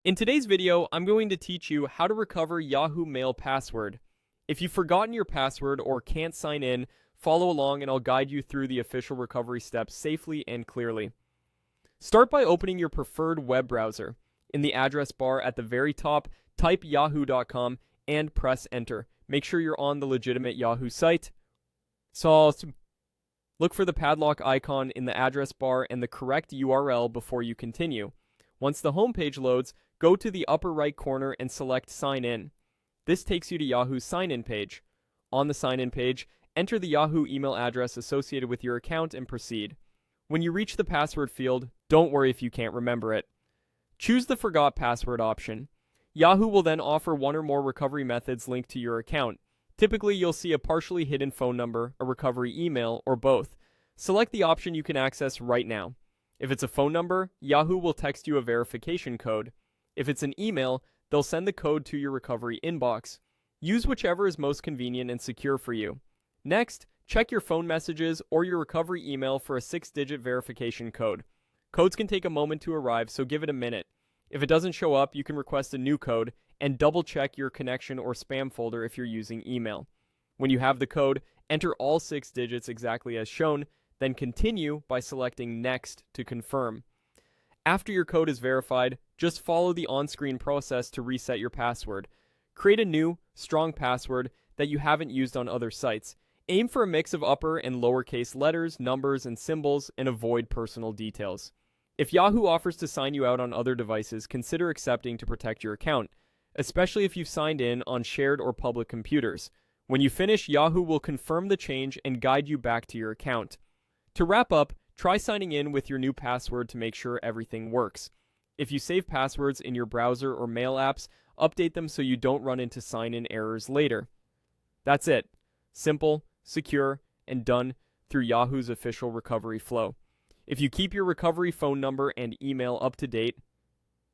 In today's video, I'm going to teach you how to recover Yahoo Mail password. If you've forgotten your password or can't sign in, follow along and I'll guide you through the official recovery steps safely and clearly. Start by opening your preferred web browser. In the address bar at the very top, type yahoo.com and press enter. Make sure you're on the legitimate Yahoo site. Look for the padlock icon in the address bar and the correct URL before you continue. Once the homepage loads, go to the upper right corner and select Sign In. This takes you to Yahoo's sign-in page. On the sign-in page, enter the Yahoo email address associated with your account and proceed. When you reach the password field, don't worry if you can't remember it. Choose the Forgot Password option. Yahoo will then offer one or more recovery methods linked to your account. Typically, you'll see a partially hidden phone number, a recovery email, or both. Select the option you can access right now. If it's a phone number, Yahoo will text you a verification code. If it's an email, they'll send the code to your recovery inbox. Use whichever is most convenient and secure for you. Next, check your phone messages or your recovery email for a 6-digit verification code. Codes can take a moment to arrive, so give it a minute. If it doesn't show up, you can request a new code and double-check your connection or spam folder if you're using email. When you have the code, enter all 6 digits exactly as shown, then continue by selecting Next to confirm. After your code is verified, just follow the on-screen process to reset your password. Create a new, strong password that you haven't used on other sites. Aim for a mix of upper and lowercase letters, numbers, and symbols, and avoid personal details. If Yahoo offers to sign you out on other devices, consider accepting to protect your account, especially if you've signed in on shared or public computers. When you finish, Yahoo will confirm the change and guide you back to your account. To wrap up, try signing in with your new password to make sure everything works. If you save passwords in your browser or mail apps, update them so you don't run into sign-in errors later. That's it. Simple, secure, and done through Yahoo's official recovery flow. If you keep your recovery phone number and email up to date,